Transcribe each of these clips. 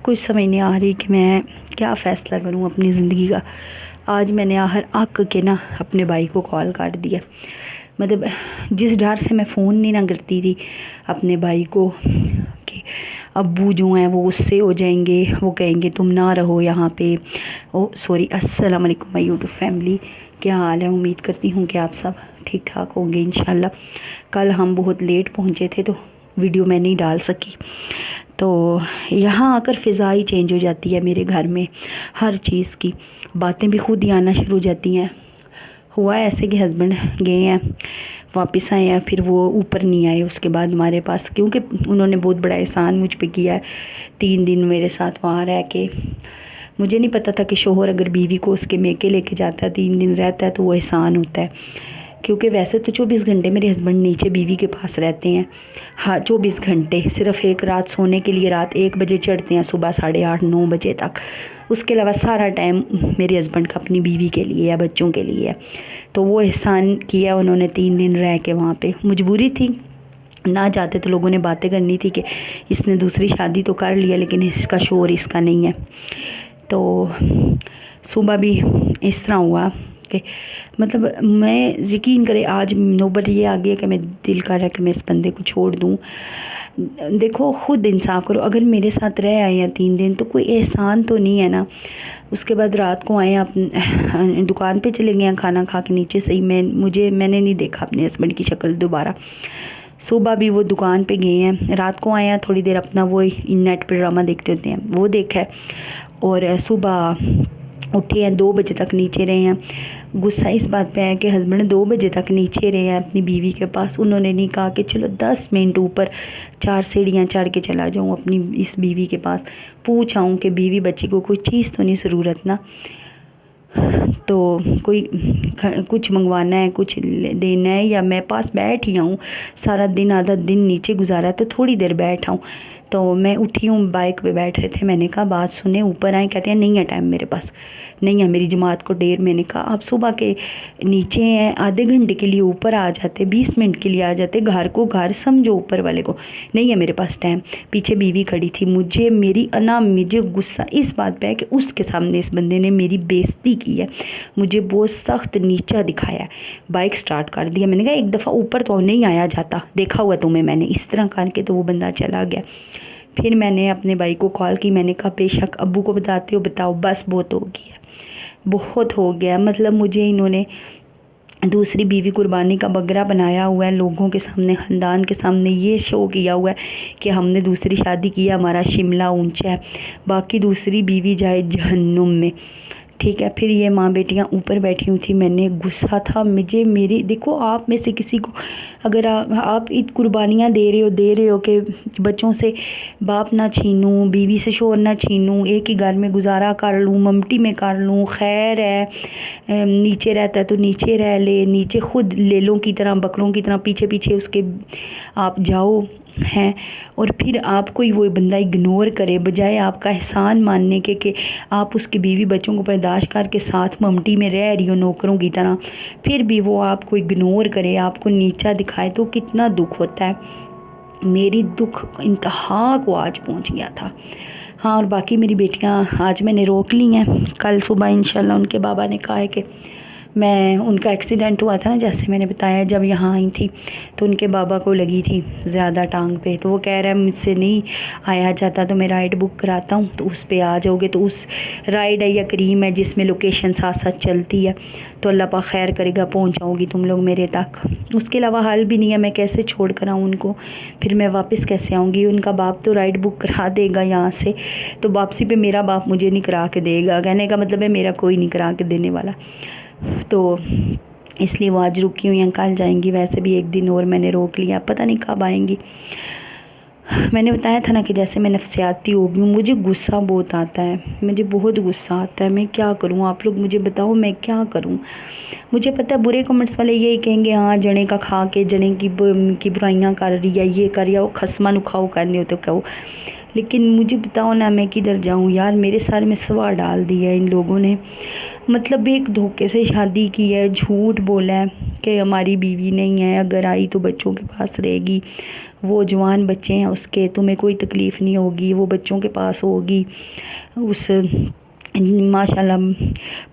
कुछ समझ नहीं आ रही कि मैं क्या फ़ैसला करूं अपनी ज़िंदगी का। आज मैंने आहर आक के ना अपने भाई को कॉल काट दिया। मतलब जिस डर से मैं फ़ोन नहीं ना करती थी अपने भाई को कि अब्बू जो हैं वो गुस्से हो जाएंगे, वो कहेंगे तुम ना रहो यहाँ पे। ओ सॉरी, अस्सलाम वालेकुम माय यूट्यूब फैमिली, क्या हाल है? उम्मीद करती हूँ कि आप सब ठीक ठाक होंगे इंशाल्लाह। कल हम बहुत लेट पहुँचे थे तो वीडियो मैं नहीं डाल सकी। तो यहाँ आकर फ़िज़ा ही चेंज हो जाती है मेरे घर में। हर चीज़ की बातें भी खुद ही आना शुरू हो जाती हैं। हुआ ऐसे कि हस्बैंड गए हैं, वापस आए हैं, फिर वो ऊपर नहीं आए उसके बाद हमारे पास, क्योंकि उन्होंने बहुत बड़ा एहसान मुझ पे किया है। 3 दिन मेरे साथ वहाँ रह के मुझे नहीं पता था कि शोहर अगर बीवी को उसके मेके लेके जाता है 3 दिन रहता है तो वो एहसान होता है। क्योंकि वैसे तो 24 घंटे मेरे हस्बैंड नीचे बीवी के पास रहते हैं। हाँ, 24 घंटे, सिर्फ़ एक रात सोने के लिए रात 1 बजे चढ़ते हैं, सुबह 8:30-9 बजे तक। उसके अलावा सारा टाइम मेरे हस्बैंड का अपनी बीवी के लिए है, बच्चों के लिए है। तो वो एहसान किया उन्होंने 3 दिन रह के वहाँ पे। मजबूरी थी, ना जाते तो लोगों ने बातें करनी थी कि इसने दूसरी शादी तो कर लिया लेकिन इसका शोर इसका नहीं है। तो सुबह भी इस तरह हुआ कि मतलब मैं यकीन करें आज नौबत ये आ गई है कि मैं दिल कर रहा है कि मैं इस बंदे को छोड़ दूँ। देखो खुद इंसाफ करो, अगर मेरे साथ रह आए हैं 3 दिन तो कोई एहसान तो नहीं है ना। उसके बाद रात को आए आप दुकान पे चले गए हैं, खाना खा के नीचे से ही मैंने नहीं देखा अपने हस्बैंड की शक्ल दोबारा। सुबह भी वो दुकान पे गए हैं, रात को आए हैं, थोड़ी देर अपना वो नेट पे ड्रामा देखते होते हैं वो देखा है, और सुबह उठे हैं 2 बजे तक नीचे रहे हैं। गुस्सा इस बात पे है कि हस्बैंड 2 बजे तक नीचे रहे हैं अपनी बीवी के पास। उन्होंने नहीं कहा कि चलो 10 मिनट ऊपर 4 सीढ़ियाँ चढ़ के चला जाऊँ अपनी इस बीवी के पास, पूछ आऊँ कि बीवी बच्ची को कोई चीज़ तो नहीं ज़रूरत ना, तो कोई कुछ मंगवाना है, कुछ देना है, या मैं पास बैठ ही आऊँ। सारा दिन आधा दिन नीचे गुजारा तो थोड़ी देर बैठ आऊँ। तो मैं उठी हूँ, बाइक पे बैठ रहे थे, मैंने कहा बात सुने, ऊपर आए। कहते हैं नहीं है टाइम मेरे पास, नहीं है मेरी जमात को देर। मैंने कहा आप सुबह के नीचे हैं, आधे घंटे के लिए ऊपर आ जाते, 20 मिनट के लिए आ जाते, घर को घर समझो, ऊपर वाले को नहीं है मेरे पास टाइम। पीछे बीवी खड़ी थी, मुझे गुस्सा इस बात पे है कि उसके सामने इस बंदे ने मेरी बेइज्जती की है, मुझे बहुत सख्त नीचा दिखाया। बाइक स्टार्ट कर दिया, मैंने कहा एक दफ़ा ऊपर तो नहीं आया जाता, देखा हुआ तुम्हें मैंने, इस तरह करके तो वो बंदा चला गया। फिर मैंने अपने भाई को कॉल की, मैंने कहा बेशक अब्बू को बताते हो, बताओ, बस बहुत हो गया, बहुत हो गया। मतलब मुझे इन्होंने दूसरी बीवी कुर्बानी का बकरा बनाया हुआ है, लोगों के सामने, ख़ानदान के सामने ये शो किया हुआ है कि हमने दूसरी शादी की है, हमारा शिमला ऊंचा है, बाकी दूसरी बीवी जाए जहन्नुम में। ठीक है, फिर ये माँ बेटियाँ ऊपर बैठी हुई थी, मैंने गुस्सा था मेरी देखो, आप में से किसी को अगर आप कुर्बानियाँ दे रहे हो कि बच्चों से बाप ना छीनूं, बीवी से शोर ना छीनूं, एक ही घर में गुजारा कर लूँ, ममटी में कर लूँ, खैर है, नीचे रहता है तो नीचे रह ले, नीचे खुद लेलों की तरह, बकरों की तरह पीछे पीछे उसके आप जाओ हैं, और फिर आप कोई वो बंदा इग्नोर करे, बजाय आपका एहसान मानने के कि आप उसकी बीवी बच्चों को बर्दाश्त करके साथ ममटी में रह रही हो नौकरों की तरह, फिर भी वो आपको इग्नोर करे, आपको नीचा दिखाए, तो कितना दुख होता है। मेरी दुख इंतहा को आज पहुंच गया था। हाँ, और बाकी मेरी बेटियां आज मैंने रोक ली हैं, कल सुबह इंशाल्लाह उनके बाबा ने कहा है कि उनका एक्सीडेंट हुआ था ना, जैसे मैंने बताया, जब यहाँ आई थी तो उनके बाबा को लगी थी ज़्यादा टांग पे, तो वो कह रहा है मुझसे नहीं आया जाता तो मैं राइड बुक कराता हूँ, तो उस पे आ जाओगे। तो उस राइड है या क्रीम है जिसमें लोकेशन साथ साथ चलती है, तो अल्लाह पाक खैर करेगा, पहुँच जाओगी तुम लोग मेरे तक। उसके अलावा हल भी नहीं है, मैं कैसे छोड़ कर आऊँ उनको, फिर मैं वापस कैसे आऊँगी? उनका बाप तो राइड बुक करा देगा यहाँ से, तो वापसी पे मेरा बाप मुझे नहीं करा के देगा, कहने का मतलब है मेरा कोई नहीं करा के देने वाला। तो इसलिए वो आज रुकी हुई हैं, कल जाएंगी। वैसे भी 1 दिन और मैंने रोक लिया, पता नहीं कब आएंगी। मैंने बताया था ना कि जैसे मैं नफसियाती हो गई हूँ, मुझे गुस्सा बहुत आता है, मुझे बहुत गुस्सा आता है। मैं क्या करूँ, आप लोग मुझे बताओ मैं क्या करूँ? मुझे पता है बुरे कमेंट्स वाले यही कहेंगे, हाँ जने का खा के जने की बुराइयाँ कर रही है, ये कर या वो खसमा नुखाओ करने हो तो कहो, लेकिन मुझे बताओ ना मैं किधर जाऊँ यार। मेरे सर में सवार डाल दिया इन लोगों ने, मतलब एक धोखे से शादी की है, झूठ बोला है कि हमारी बीवी नहीं है, अगर आई तो बच्चों के पास रहेगी, वो जवान बच्चे हैं उसके, तुम्हें कोई तकलीफ़ नहीं होगी, वो बच्चों के पास होगी। उस माशाल्लाह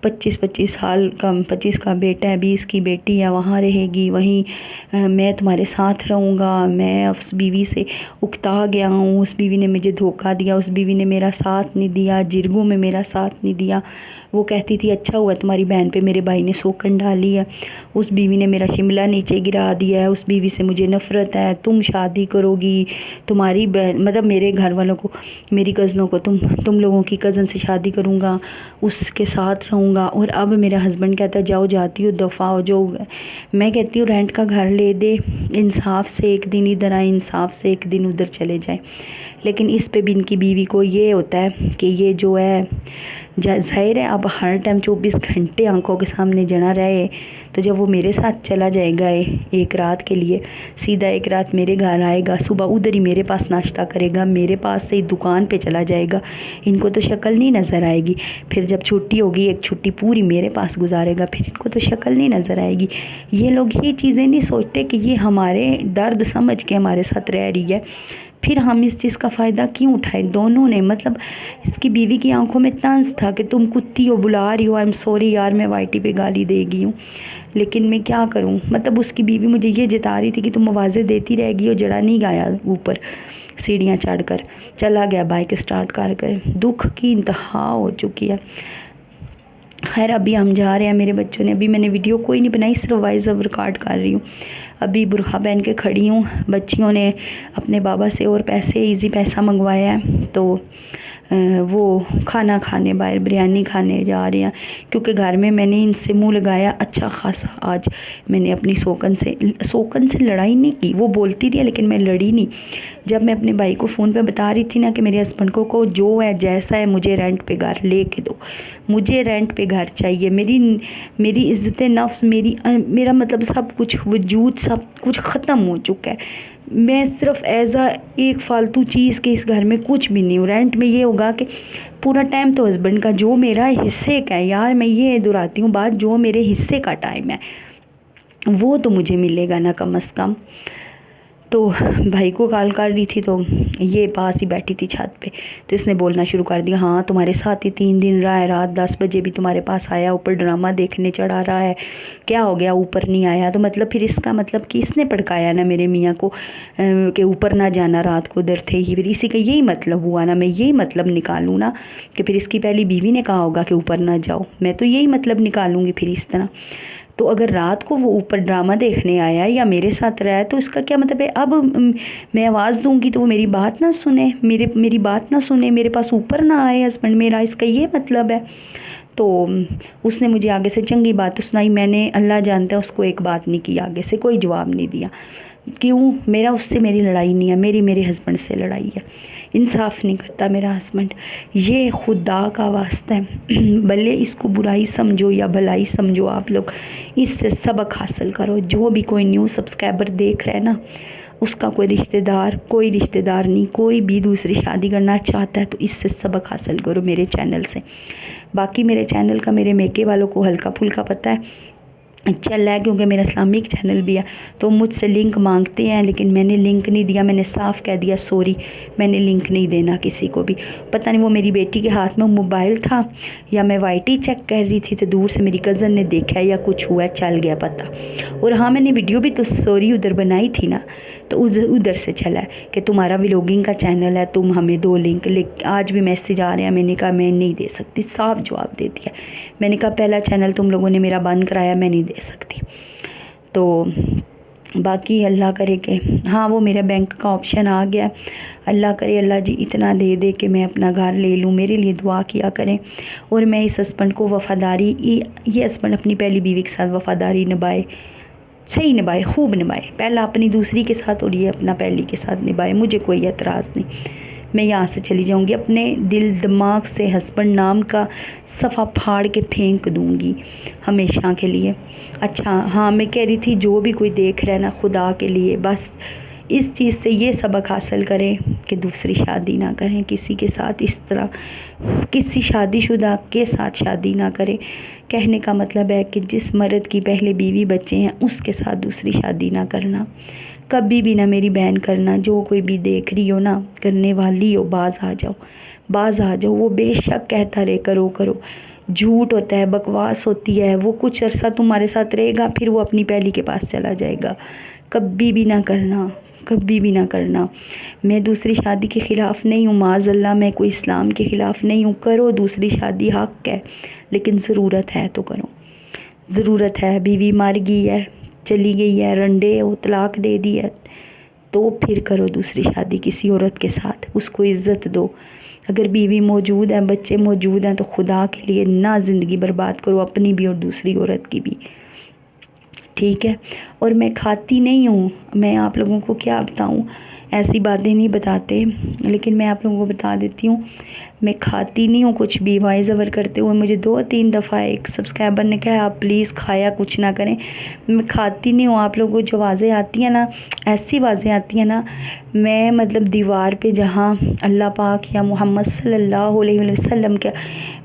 25 साल का 25 का बेटा है, 20 की बेटी है, वहाँ रहेगी, वहीं मैं तुम्हारे साथ रहूँगा। मैं उस बीवी से उकता गया हूँ, उस बीवी ने मुझे धोखा दिया, उस बीवी ने मेरा साथ नहीं दिया, जिरगों में मेरा साथ नहीं दिया। वो कहती थी अच्छा हुआ तुम्हारी बहन पे मेरे भाई ने सोकन डाली है, उस बीवी ने मेरा शिमला नीचे गिरा दिया है, उस बीवी से मुझे नफ़रत है, तुम शादी करोगी, तुम्हारी बहन मतलब मेरे घर वालों को, मेरी कज़नों को, तुम लोगों की कज़न से शादी करूँगा, उसके साथ रहूँगा। और अब मेरा हस्बैंड कहता है जाओ, जाती हो, दफ़ा हो। जो मैं कहती हूँ रेंट का घर ले दे, इंसाफ से एक दिन इधर आए, इंसाफ से एक दिन उधर चले जाए। लेकिन इस पे भी इनकी बीवी को ये होता है कि ये जो है ज़ाहिर है अब हर टाइम 24 घंटे आंखों के सामने जना रहे, तो जब वो मेरे साथ चला जाएगा एक रात के लिए, सीधा एक रात मेरे घर आएगा, सुबह उधर ही मेरे पास नाश्ता करेगा, मेरे पास से ही दुकान पे चला जाएगा, इनको तो शक्ल नहीं नज़र आएगी। फिर जब छुट्टी होगी, एक छुट्टी पूरी मेरे पास गुजारेगा, फिर इनको तो शक्ल नहीं नज़र आएगी। ये लोग ये चीज़ें नहीं सोचते कि ये हमारे दर्द समझ के हमारे साथ रह रही है, फिर हम इस चीज़ का फ़ायदा क्यों उठाएं। दोनों ने मतलब इसकी बीवी की आंखों में तंज था कि तुम कुत्ती हो, बुला रही हो, आई एम सॉरी यार, मैं वाईटी पे गाली देगी हूँ, लेकिन मैं क्या करूँ। मतलब उसकी बीवी मुझे ये जता रही थी कि तुम आवाज़ें देती रहेगी, और जड़ा नहीं गाया ऊपर सीढ़ियाँ चढ़कर, चला गया बाइक स्टार्ट कर। दुख की इंतहा हो चुकी है। खैर अभी हम जा रहे हैं, मेरे बच्चों ने, अभी मैंने वीडियो कोई नहीं बनाई, सिर्फ वॉइस ओवर रिकॉर्ड कर रही हूँ। अभी बुरखा पहन के खड़ी हूँ, बच्चियों ने अपने बाबा से और पैसे इजी पैसा मंगवाया है, तो वो खाना खाने बाहर बिरयानी खाने जा रहे हैं, क्योंकि घर में मैंने इनसे मुंह लगाया अच्छा खासा। आज मैंने अपनी सोकन से लड़ाई नहीं की, वो बोलती रही लेकिन मैं लड़ी नहीं। जब मैं अपने भाई को फ़ोन पे बता रही थी ना कि मेरे हस्बैंड को जो है जैसा है मुझे रेंट पे घर ले के दो, मुझे रेंट पे घर चाहिए, मेरी इज़्ज़त नफ्स, मेरा मतलब सब कुछ वजूद सब कुछ ख़त्म हो चुका है। मैं सिर्फ एज़ एक फ़ालतू चीज़ के इस घर में कुछ भी नहीं हूँ। रेंट में ये होगा कि पूरा टाइम तो हस्बैंड का, जो मेरा हिस्से का है यार, मैं ये दोहराती हूँ बात, जो मेरे हिस्से का टाइम है वो तो मुझे मिलेगा ना कम से कम। तो भाई को कॉल कर रही थी, तो ये पास ही बैठी थी छत पे, तो इसने बोलना शुरू कर दिया, हाँ तुम्हारे साथ ही 3 दिन रहा है, रात 10 बजे भी तुम्हारे पास आया, ऊपर ड्रामा देखने चढ़ा रहा है, क्या हो गया ऊपर नहीं आया। तो मतलब फिर इसका मतलब कि इसने भड़काया ना मेरे मियाँ को कि ऊपर ना जाना, रात को उधर थे ही। फिर इसी का यही मतलब हुआ ना, मैं यही मतलब निकालूँ ना कि फिर इसकी पहली बीवी ने कहा होगा कि ऊपर ना जाओ, मैं तो यही मतलब निकालूँगी फिर इस तरह। तो अगर रात को वो ऊपर ड्रामा देखने आया या मेरे साथ रहा है तो इसका क्या मतलब है। अब मैं आवाज़ दूंगी तो वो मेरी बात ना सुने, मेरी बात ना सुने, मेरे पास ऊपर ना आए हस्बैंड मेरा, इसका ये मतलब है। तो उसने मुझे आगे से चंगी बात सुनाई, मैंने अल्लाह जानता है उसको एक बात नहीं की, आगे से कोई जवाब नहीं दिया। क्यों, मेरा उससे मेरी लड़ाई नहीं है, मेरे हस्बैंड से लड़ाई है। इंसाफ नहीं करता मेरा हस्बैंड, ये खुदा का वास्ता है। भले इसको बुराई समझो या भलाई समझो, आप लोग इससे सबक हासिल करो। जो भी कोई न्यू सब्सक्राइबर देख रहा है ना, उसका कोई रिश्तेदार नहीं, कोई भी दूसरी शादी करना चाहता है तो इससे सबक हासिल करो मेरे चैनल से। बाकी मेरे चैनल का मेरे मेके वालों को हल्का फुल्का पता है चल रहा है, क्योंकि मेरा इस्लामिक चैनल भी है, तो मुझसे लिंक मांगते हैं, लेकिन मैंने लिंक नहीं दिया। मैंने साफ़ कह दिया सॉरी, मैंने लिंक नहीं देना किसी को भी। पता नहीं वो मेरी बेटी के हाथ में मोबाइल था या मैं वाईटी चेक कर रही थी, तो दूर से मेरी कज़न ने देखा या कुछ हुआ, चल गया पता। और हाँ, मैंने वीडियो भी तो सॉरी उधर बनाई थी ना, तो उधर से चला है कि तुम्हारा व्लॉगिंग का चैनल है, तुम हमें दो लिंक। लेकिन आज भी मैसेज आ रहे हैं, मैंने कहा मैं नहीं दे सकती, साफ जवाब दे दिया। मैंने कहा पहला चैनल तुम लोगों ने मेरा बंद कराया, मैं नहीं दे सकती। तो बाकी अल्लाह करे कि हाँ, वो मेरा बैंक का ऑप्शन आ गया। अल्लाह करे अल्लाह जी इतना दे दे कि मैं अपना घर ले लूँ, मेरे लिए दुआ किया करें। और मैं इस हस्बैंड को वफ़ादारी, ये हस्बैंड अपनी पहली बीवी के साथ वफ़ादारी निभाए, सही निभाए, खूब निभाए। पहला अपनी दूसरी के साथ और ये अपना पहली के साथ निभाए, मुझे कोई एतराज़ नहीं। मैं यहाँ से चली जाऊँगी, अपने दिल दिमाग से हस्बैंड नाम का सफ़ा फाड़ के फेंक दूँगी हमेशा के लिए। अच्छा हाँ, मैं कह रही थी जो भी कोई देख रहा है ना, खुदा के लिए बस इस चीज़ से ये सबक हासिल करें कि दूसरी शादी ना करें किसी के साथ, इस तरह किसी शादीशुदा के साथ शादी ना करें। कहने का मतलब है कि जिस मर्द की पहले बीवी बच्चे हैं उसके साथ दूसरी शादी ना करना, कभी भी ना मेरी बहन करना। जो कोई भी देख रही हो ना, करने वाली हो, बाज आ जाओ, बाज आ जाओ। वो बेशक कहता रहे करो करो, झूठ होता है, बकवास होती है। वो कुछ अरसा तुम्हारे साथ रहेगा, फिर वो अपनी पहली के पास चला जाएगा। कभी भी ना करना, कभी भी ना करना। मैं दूसरी शादी के ख़िलाफ़ नहीं हूँ, माज़अल्लाह मैं कोई इस्लाम के ख़िलाफ़ नहीं हूँ। करो दूसरी शादी, हक़ है, लेकिन ज़रूरत है तो करो। ज़रूरत है, बीवी मर गई है, चली गई है, रंडे हो, तलाक दे दी है, तो फिर करो दूसरी शादी किसी औरत के साथ, उसको इज़्ज़त दो। अगर बीवी मौजूद है, बच्चे मौजूद हैं, तो खुदा के लिए ना ज़िंदगी बर्बाद करो, अपनी भी और दूसरी औरत की भी, ठीक है। और मैं खाती नहीं हूँ, मैं आप लोगों को क्या बताऊँ, ऐसी बातें नहीं बताते, लेकिन मैं आप लोगों को बता देती हूँ, मैं खाती नहीं हूँ कुछ भी। वॉइस ओवर करते हुए मुझे 2-3 दफ़ा एक सब्सक्राइबर ने कहा आप प्लीज़ खाया कुछ ना करें। मैं खाती नहीं हूँ। आप लोगों को जो आवाज़ें आती हैं ना, ऐसी आवाज़ें आती हैं ना, मैं मतलब दीवार पे जहाँ अल्लाह पाक या मोहम्मद सल्लल्लाहु अलैहि वसल्लम का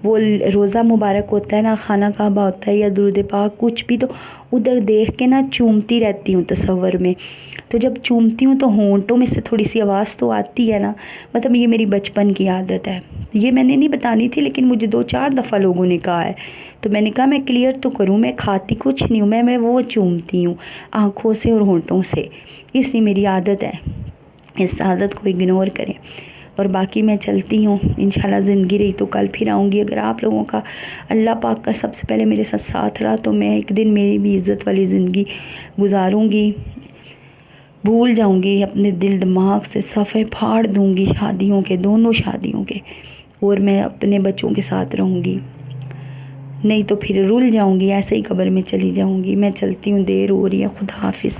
वो रोज़ा मुबारक होता है ना, खाना काबा होता है या दुरूद पाक कुछ भी, तो उधर देख के ना चूमती रहती हूँ तसव्वुर में। तो जब चूमती हूँ तो होंठों में से थोड़ी सी आवाज़ तो आती है ना, मतलब ये मेरी बचपन की आदत है। ये मैंने नहीं बतानी थी, लेकिन मुझे 2-4 दफ़ा लोगों ने कहा है, तो मैंने कहा मैं क्लियर तो करूँ, मैं खाती कुछ नहीं हूँ, मैं वो चूमती हूँ आँखों से और होंठों से, इसलिए मेरी आदत है। इस आदत को इग्नोर करें। और बाकी मैं चलती हूँ, इंशाल्लाह ज़िंदगी रही तो कल फिर आऊँगी। अगर आप लोगों का अल्लाह पाक का सबसे पहले मेरे साथ साथ रहा, तो मैं एक दिन मेरी भी इज़्ज़त वाली ज़िंदगी गुजारूँगी। भूल जाऊँगी, अपने दिल दिमाग से सफ़े फाड़ दूँगी शादियों के, दोनों शादियों के, और मैं अपने बच्चों के साथ रहूँगी। नहीं तो फिर रुल जाऊँगी, ऐसे ही कब्र में चली जाऊँगी। मैं चलती हूँ, देर हो रही है। खुदा हाफिज़।